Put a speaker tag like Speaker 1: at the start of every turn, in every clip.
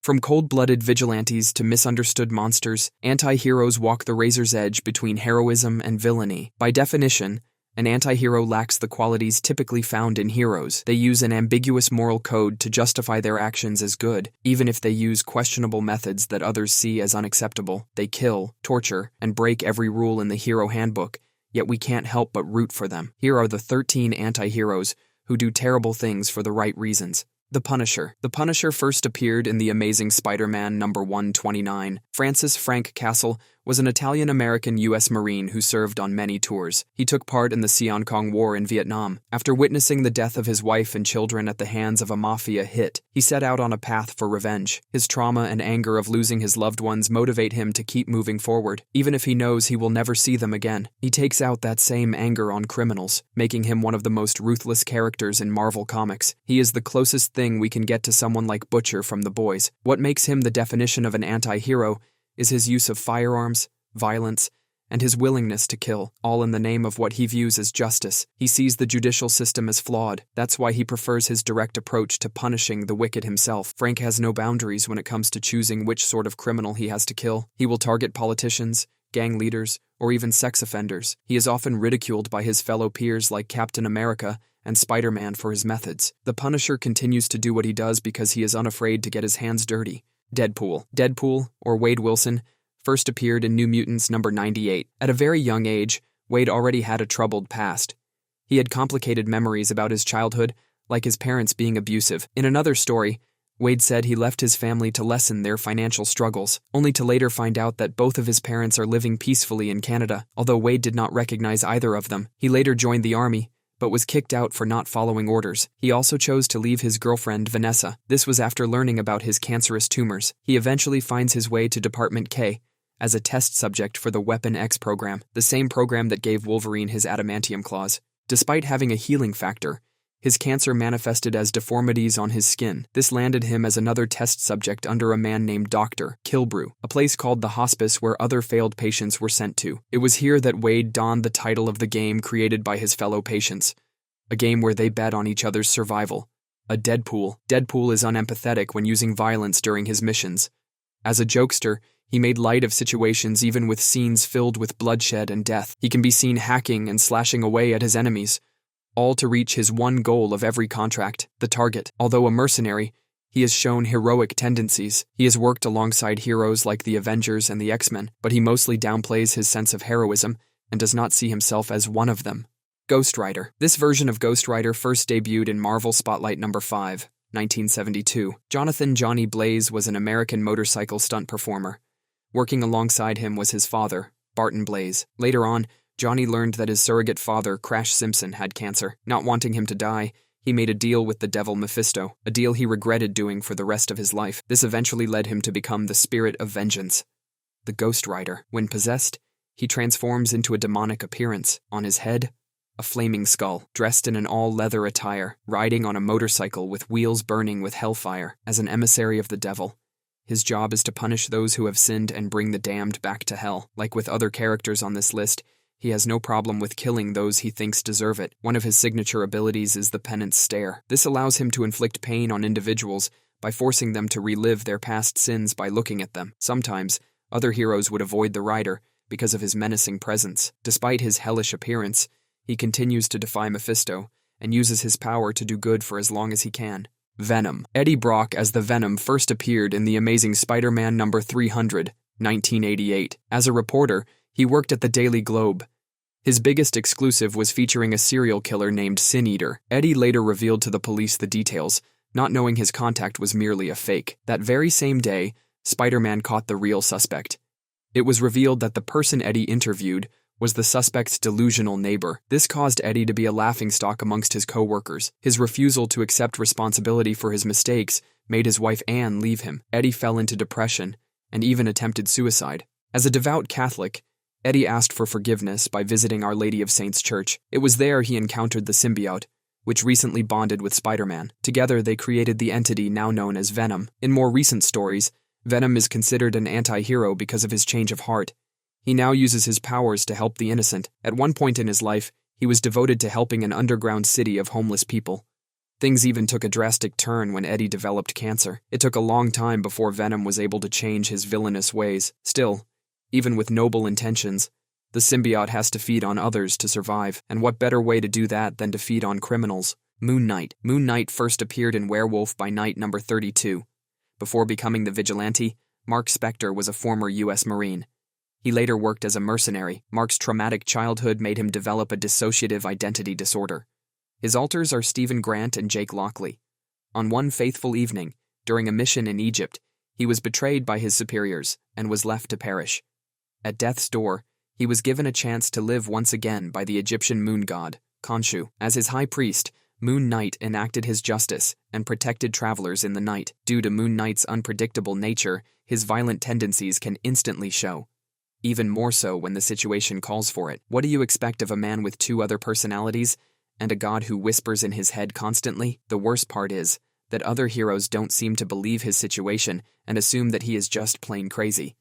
Speaker 1: From cold-blooded vigilantes to misunderstood monsters, anti-heroes walk the razor's edge between heroism and villainy. By definition, an anti-hero lacks the qualities typically found in heroes. They use an ambiguous moral code to justify their actions as good, even if they use questionable methods that others see as unacceptable. They kill, torture, and break every rule in the hero handbook, yet we can't help but root for them. Here are the 13 anti-heroes who do terrible things for the right reasons. The Punisher. The Punisher first appeared in The Amazing Spider-Man number 129. Francis Frank Castle was an Italian-American U.S. Marine who served on many tours. He took part in the Seonkong War in Vietnam. After witnessing the death of his wife and children at the hands of a mafia hit, he set out on a path for revenge. His trauma and anger of losing his loved ones motivate him to keep moving forward, even if he knows he will never see them again. He takes out that same anger on criminals, making him one of the most ruthless characters in Marvel Comics. He is the closest thing we can get to someone like Butcher from The Boys. What makes him the definition of an anti-hero is his use of firearms, violence, and his willingness to kill, all in the name of what he views as justice. He sees the judicial system as flawed. That's why he prefers his direct approach to punishing the wicked himself. Frank has no boundaries when it comes to choosing which sort of criminal he has to kill. He will target politicians, gang leaders, or even sex offenders. He is often ridiculed by his fellow peers like Captain America and Spider-Man for his methods. The Punisher continues to do what he does because he is unafraid to get his hands dirty. Deadpool. Deadpool, or Wade Wilson, first appeared in New Mutants number 98. At a very young age, Wade already had a troubled past. He had complicated memories about his childhood, like his parents being abusive. In another story, Wade said he left his family to lessen their financial struggles, only to later find out that both of his parents are living peacefully in Canada. Although Wade did not recognize either of them, he later joined the army, but was kicked out for not following orders. He also chose to leave his girlfriend, Vanessa. This was after learning about his cancerous tumors. He eventually finds his way to Department K as a test subject for the Weapon X program, the same program that gave Wolverine his adamantium claws. Despite having a healing factor, his cancer manifested as deformities on his skin. This landed him as another test subject under a man named Dr. Kilbrew, a place called the hospice where other failed patients were sent to. It was here that Wade donned the title of the game created by his fellow patients, a game where they bet on each other's survival. A Deadpool. Deadpool is unempathetic when using violence during his missions. As a jokester, he made light of situations even with scenes filled with bloodshed and death. He can be seen hacking and slashing away at his enemies, all to reach his one goal of every contract, the target. Although a mercenary, he has shown heroic tendencies. He has worked alongside heroes like the Avengers and the X-Men, but he mostly downplays his sense of heroism and does not see himself as one of them. Ghost Rider. This version of Ghost Rider first debuted in Marvel Spotlight number 5, 1972. Jonathan "Johnny" Blaze was an American motorcycle stunt performer. Working alongside him was his father, Barton Blaze. Later on, Johnny learned that his surrogate father, Crash Simpson, had cancer. Not wanting him to die, he made a deal with the devil Mephisto, a deal he regretted doing for the rest of his life. This eventually led him to become the Spirit of Vengeance, the Ghost Rider. When possessed, he transforms into a demonic appearance. On his head, a flaming skull, dressed in an all-leather attire, riding on a motorcycle with wheels burning with hellfire. As an emissary of the devil, his job is to punish those who have sinned and bring the damned back to hell. Like with other characters on this list, he has no problem with killing those he thinks deserve it. One of his signature abilities is the penance stare. This allows him to inflict pain on individuals by forcing them to relive their past sins by looking at them. Sometimes, other heroes would avoid the rider because of his menacing presence. Despite his hellish appearance, he continues to defy Mephisto and uses his power to do good for as long as he can. Venom. Eddie Brock as the Venom first appeared in The Amazing Spider-Man number 300, 1988. As a reporter, he worked at the Daily Globe. His biggest exclusive was featuring a serial killer named Sin Eater. Eddie later revealed to the police the details, not knowing his contact was merely a fake. That very same day, Spider-Man caught the real suspect. It was revealed that the person Eddie interviewed was the suspect's delusional neighbor. This caused Eddie to be a laughingstock amongst his co-workers. His refusal to accept responsibility for his mistakes made his wife Anne leave him. Eddie fell into depression and even attempted suicide. As a devout Catholic, Eddie asked for forgiveness by visiting Our Lady of Saints Church. It was there he encountered the symbiote, which recently bonded with Spider-Man. Together, they created the entity now known as Venom. In more recent stories, Venom is considered an anti-hero because of his change of heart. He now uses his powers to help the innocent. At one point in his life, he was devoted to helping an underground city of homeless people. Things even took a drastic turn when Eddie developed cancer. It took a long time before Venom was able to change his villainous ways. Still, even with noble intentions, the symbiote has to feed on others to survive, and what better way to do that than to feed on criminals? Moon Knight. Moon Knight first appeared in Werewolf by Night number 32. Before becoming the vigilante, Mark Spector was a former U.S. Marine. He later worked as a mercenary. Mark's traumatic childhood made him develop a dissociative identity disorder. His alters are Stephen Grant and Jake Lockley. On one faithful evening, during a mission in Egypt, he was betrayed by his superiors and was left to perish. At death's door, he was given a chance to live once again by the Egyptian moon god, Khonshu. As his high priest, Moon Knight enacted his justice and protected travelers in the night. Due to Moon Knight's unpredictable nature, his violent tendencies can instantly show. Even more so when the situation calls for it. What do you expect of a man with two other personalities and a god who whispers in his head constantly? The worst part is that other heroes don't seem to believe his situation and assume that he is just plain crazy.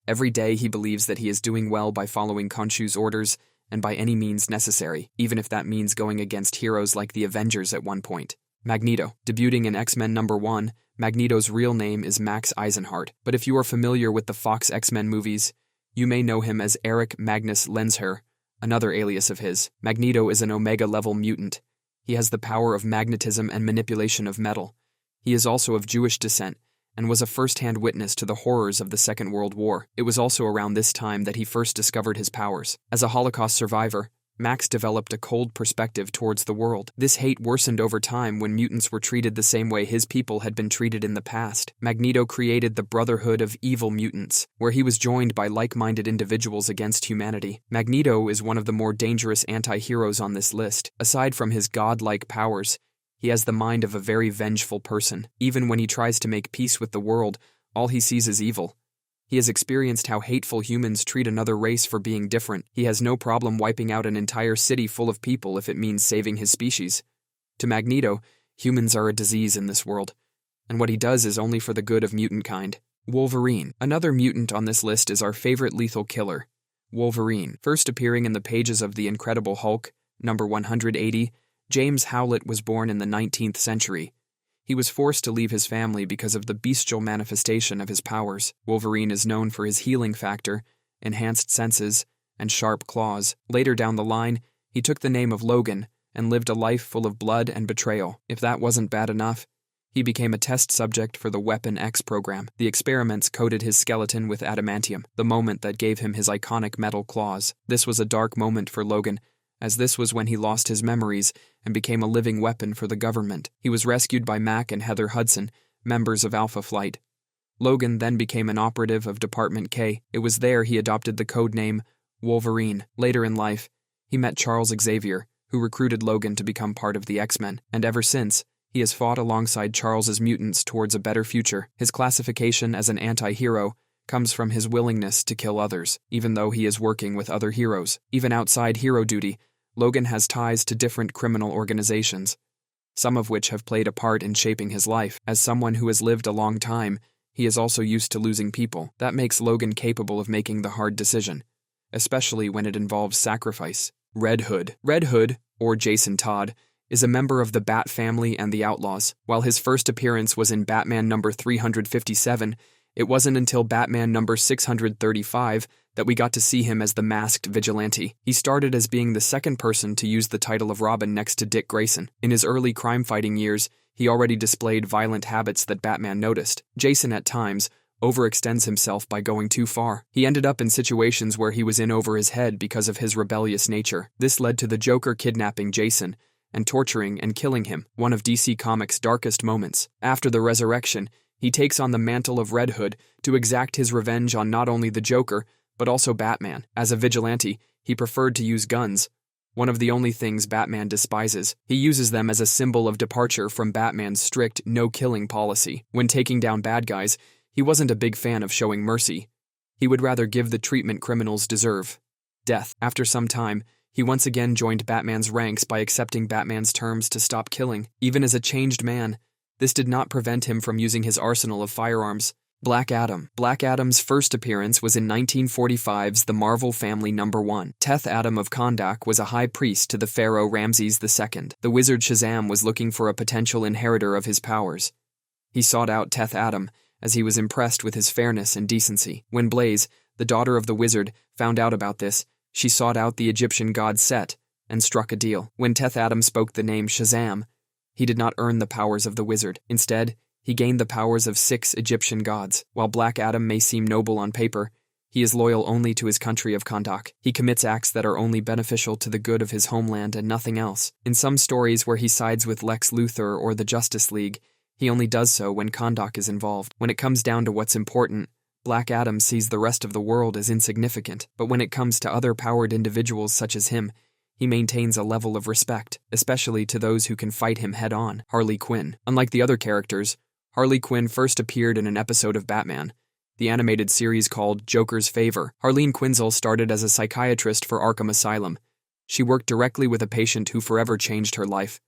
Speaker 1: Every day he believes that he is doing well by following Khonshu's orders and by any means necessary, even if that means going against heroes like the Avengers at one point. Magneto. Debuting in X-Men number 1, Magneto's real name is Max Eisenhardt, but if you are familiar with the Fox X-Men movies, you may know him as Eric Magnus Lensher, another alias of his. Magneto is an Omega-level mutant. He has the power of magnetism and manipulation of metal. He is also of Jewish descent, and was a first-hand witness to the horrors of the Second World War. It was also around this time that he first discovered his powers. As a Holocaust survivor, Max developed a cold perspective towards the world. This hate worsened over time when mutants were treated the same way his people had been treated in the past. Magneto created the Brotherhood of Evil Mutants, where he was joined by like-minded individuals against humanity. Magneto is one of the more dangerous anti-heroes on this list. Aside from his godlike powers, he has the mind of a very vengeful person. Even when he tries to make peace with the world, all he sees is evil. He has experienced how hateful humans treat another race for being different. He has no problem wiping out an entire city full of people if it means saving his species. To Magneto, humans are a disease in this world, and what he does is only for the good of mutant kind. Wolverine. Another mutant on this list is our favorite lethal killer, Wolverine. First appearing in the pages of The Incredible Hulk, number 180, James Howlett was born in the 19th century. He was forced to leave his family because of the bestial manifestation of his powers. Wolverine is known for his healing factor, enhanced senses, and sharp claws. Later down the line, he took the name of Logan and lived a life full of blood and betrayal. If that wasn't bad enough, he became a test subject for the Weapon X program. The experiments coated his skeleton with adamantium, the moment that gave him his iconic metal claws. This was a dark moment for Logan, as this was when he lost his memories and became a living weapon for the government. He was rescued by Mac and Heather Hudson, members of Alpha Flight. Logan then became an operative of Department K. It was there he adopted the code name Wolverine. Later in life, he met Charles Xavier, who recruited Logan to become part of the X-Men, and ever since, he has fought alongside Charles's mutants towards a better future. His classification as an anti-hero comes from his willingness to kill others, even though he is working with other heroes. Even outside hero duty, Logan has ties to different criminal organizations, some of which have played a part in shaping his life. As someone who has lived a long time, he is also used to losing people. That makes Logan capable of making the hard decision, especially when it involves sacrifice. Red Hood. Red Hood, or Jason Todd, is a member of the Bat family and the Outlaws. While his first appearance was in Batman number 357, it wasn't until Batman number 635 that we got to see him as the masked vigilante. He started as being the second person to use the title of Robin next to Dick Grayson. In his early crime-fighting years, he already displayed violent habits that Batman noticed. Jason, at times, overextends himself by going too far. He ended up in situations where he was in over his head because of his rebellious nature. This led to the Joker kidnapping Jason and torturing and killing him, one of DC Comics' darkest moments. After the resurrection, he takes on the mantle of Red Hood to exact his revenge on not only the Joker, but also Batman. As a vigilante, he preferred to use guns, one of the only things Batman despises. He uses them as a symbol of departure from Batman's strict no-killing policy. When taking down bad guys, he wasn't a big fan of showing mercy. He would rather give the treatment criminals deserve: death. After some time, he once again joined Batman's ranks by accepting Batman's terms to stop killing. Even as a changed man, this did not prevent him from using his arsenal of firearms. Black Adam. Black Adam's first appearance was in 1945's The Marvel Family #1. Teth Adam of Kahndaq was a high priest to the pharaoh Ramses II. The wizard Shazam was looking for a potential inheritor of his powers. He sought out Teth Adam, as he was impressed with his fairness and decency. When Blaze, the daughter of the wizard, found out about this, she sought out the Egyptian god Set and struck a deal. When Teth Adam spoke the name Shazam, he did not earn the powers of the wizard. Instead, he gained the powers of 6 Egyptian gods. While Black Adam may seem noble on paper, he is loyal only to his country of Kahndaq. He commits acts that are only beneficial to the good of his homeland and nothing else. In some stories where he sides with Lex Luthor or the Justice League, he only does so when Kahndaq is involved. When it comes down to what's important, Black Adam sees the rest of the world as insignificant, but when it comes to other powered individuals such as him, he maintains a level of respect, especially to those who can fight him head-on. Harley Quinn. Unlike the other characters, Harley Quinn first appeared in an episode of Batman, the animated series called Joker's Favor. Harleen Quinzel started as a psychiatrist for Arkham Asylum. She worked directly with a patient who forever changed her life,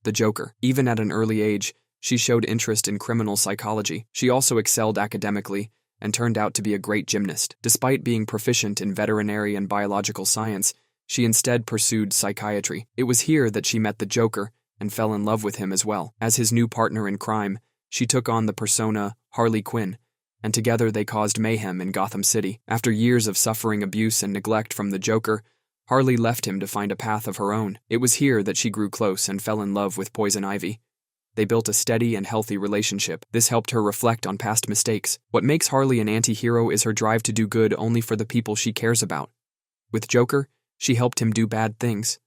Speaker 1: the Joker. Even at an early age, she showed interest in criminal psychology. She also excelled academically and turned out to be a great gymnast. Despite being proficient in veterinary and biological science, she instead pursued psychiatry. It was here that she met the Joker and fell in love with him as well. As his new partner in crime, she took on the persona Harley Quinn, and together they caused mayhem in Gotham City. After years of suffering abuse and neglect from the Joker, Harley left him to find a path of her own. It was here that she grew close and fell in love with Poison Ivy. They built a steady and healthy relationship. This helped her reflect on past mistakes. What makes Harley an anti-hero is her drive to do good only for the people she cares about. With Joker, she helped him do bad things.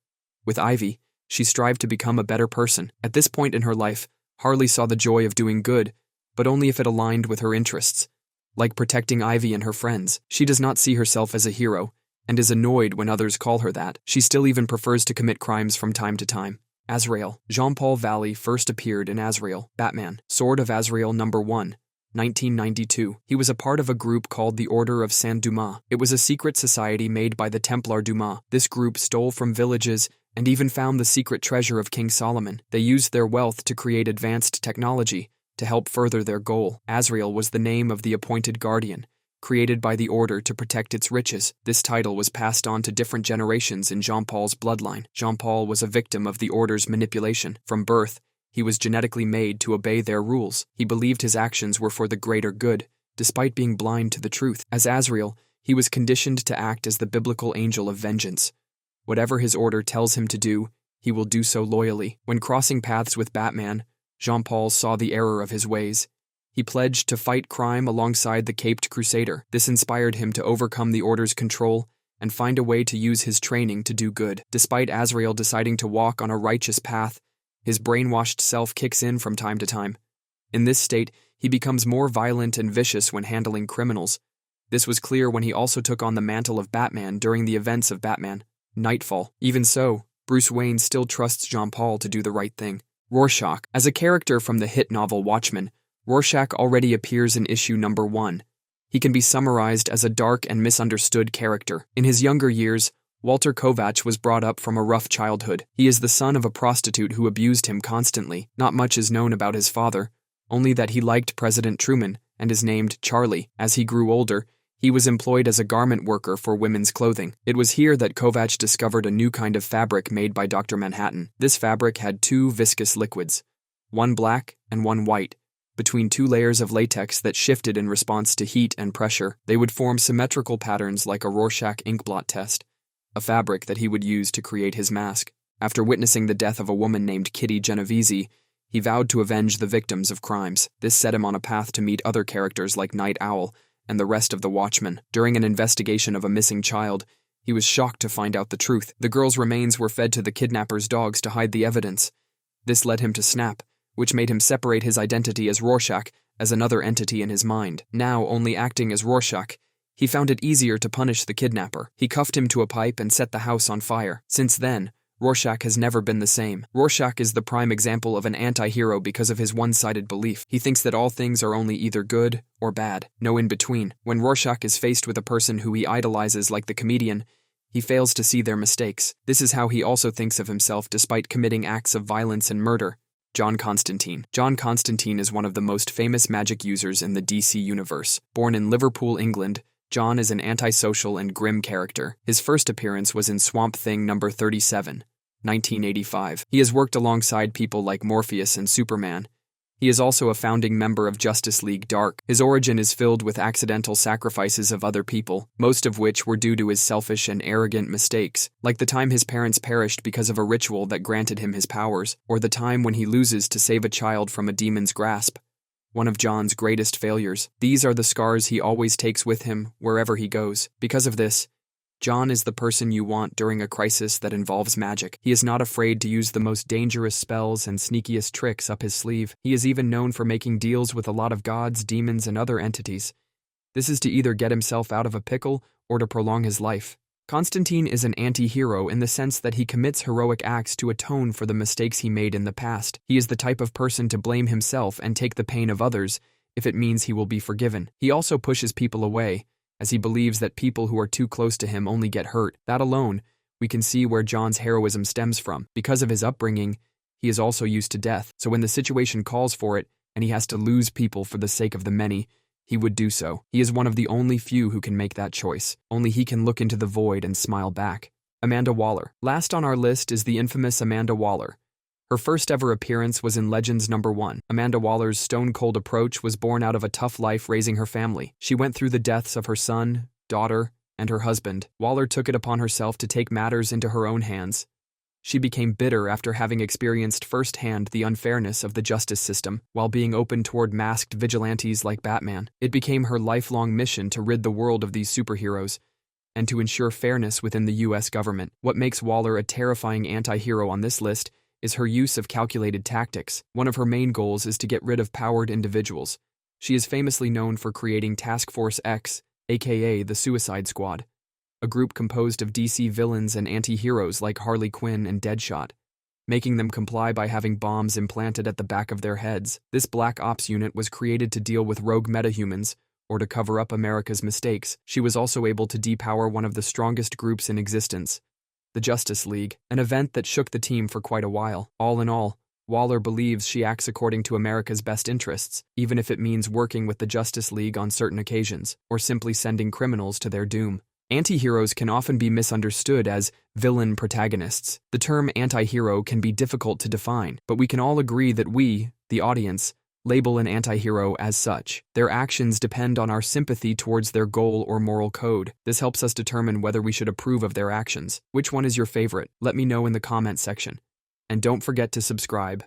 Speaker 1: With Ivy, she strived to become a better person. At this point in her life, Harley saw the joy of doing good, but only if it aligned with her interests. Like protecting Ivy and her friends, she does not see herself as a hero, and is annoyed when others call her that. She still even prefers to commit crimes from time to time. Azrael. Jean-Paul Valley first appeared in Azrael, Batman, Sword of Azrael #1, 1992. He was a part of a group called the Order of Saint-Dumas. It was a secret society made by the Templar Dumas. This group stole from villages and even found the secret treasure of King Solomon. They used their wealth to create advanced technology to help further their goal. Azrael was the name of the appointed guardian, created by the Order to protect its riches. This title was passed on to different generations in Jean-Paul's bloodline. Jean-Paul was a victim of the Order's manipulation. From birth, he was genetically made to obey their rules. He believed his actions were for the greater good, despite being blind to the truth. As Azrael, he was conditioned to act as the biblical angel of vengeance. Whatever his order tells him to do, he will do so loyally. When crossing paths with Batman, Jean-Paul saw the error of his ways. He pledged to fight crime alongside the Caped Crusader. This inspired him to overcome the Order's control and find a way to use his training to do good. Despite Azrael deciding to walk on a righteous path, his brainwashed self kicks in from time to time. In this state, he becomes more violent and vicious when handling criminals. This was clear when he also took on the mantle of Batman during the events of Batman Nightfall. Even so, Bruce Wayne still trusts Jean-Paul to do the right thing. Rorschach. As a character from the hit novel Watchmen, Rorschach already appears in issue #1. He can be summarized as a dark and misunderstood character. In his younger years, Walter Kovacs was brought up from a rough childhood. He is the son of a prostitute who abused him constantly. Not much is known about his father, only that he liked President Truman and is named Charlie. As he grew older, he was employed as a garment worker for women's clothing. It was here that Kovacs discovered a new kind of fabric made by Dr. Manhattan. This fabric had 2 viscous liquids, one black and one white. Between 2 layers of latex that shifted in response to heat and pressure, they would form symmetrical patterns like a Rorschach inkblot test, a fabric that he would use to create his mask. After witnessing the death of a woman named Kitty Genovese, he vowed to avenge the victims of crimes. This set him on a path to meet other characters like Night Owl and the rest of the Watchmen. During an investigation of a missing child, he was shocked to find out the truth. The girl's remains were fed to the kidnapper's dogs to hide the evidence. This led him to snap, which made him separate his identity as Rorschach as another entity in his mind. Now only acting as Rorschach, he found it easier to punish the kidnapper. He cuffed him to a pipe and set the house on fire. Since then, Rorschach has never been the same. Rorschach is the prime example of an anti-hero because of his one-sided belief. He thinks that all things are only either good or bad, no in-between. When Rorschach is faced with a person who he idolizes like the comedian, he fails to see their mistakes. This is how he also thinks of himself despite committing acts of violence and murder. John Constantine. John Constantine is one of the most famous magic users in the DC universe. Born in Liverpool, England, John is an antisocial and grim character. His first appearance was in Swamp Thing number 37, 1985. He has worked alongside people like Morpheus and Superman. He is also a founding member of Justice League Dark. His origin is filled with accidental sacrifices of other people, most of which were due to his selfish and arrogant mistakes, like the time his parents perished because of a ritual that granted him his powers, or the time when he loses to save a child from a demon's grasp. One of John's greatest failures. These are the scars he always takes with him wherever he goes. Because of this, John is the person you want during a crisis that involves magic. He is not afraid to use the most dangerous spells and sneakiest tricks up his sleeve. He is even known for making deals with a lot of gods, demons, and other entities. This is to either get himself out of a pickle or to prolong his life. Constantine is an anti-hero in the sense that he commits heroic acts to atone for the mistakes he made in the past. He is the type of person to blame himself and take the pain of others if it means he will be forgiven. He also pushes people away, as he believes that people who are too close to him only get hurt. That alone, we can see where John's heroism stems from. Because of his upbringing, he is also used to death, so when the situation calls for it, and he has to lose people for the sake of the many, he would do so. He is one of the only few who can make that choice. Only he can look into the void and smile back. Amanda Waller. Last on our list is the infamous Amanda Waller. Her first ever appearance was in Legends number 1. Amanda Waller's stone-cold approach was born out of a tough life raising her family. She went through the deaths of her son, daughter, and her husband. Waller took it upon herself to take matters into her own hands. She became bitter after having experienced firsthand the unfairness of the justice system, while being open toward masked vigilantes like Batman. It became her lifelong mission to rid the world of these superheroes, and to ensure fairness within the US government. What makes Waller a terrifying anti-hero on this list is her use of calculated tactics. One of her main goals is to get rid of powered individuals. She is famously known for creating Task Force X, aka the Suicide Squad, a group composed of DC villains and anti-heroes like Harley Quinn and Deadshot, making them comply by having bombs implanted at the back of their heads. This Black Ops unit was created to deal with rogue metahumans, or to cover up America's mistakes. She was also able to depower one of the strongest groups in existence, the Justice League, an event that shook the team for quite a while. All in all, Waller believes she acts according to America's best interests, even if it means working with the Justice League on certain occasions, or simply sending criminals to their doom. Anti-heroes can often be misunderstood as villain protagonists. The term anti-hero can be difficult to define, but we can all agree that we, the audience, label an anti-hero as such. Their actions depend on our sympathy towards their goal or moral code. This helps us determine whether we should approve of their actions. Which one is your favorite? Let me know in the comment section. And don't forget to subscribe.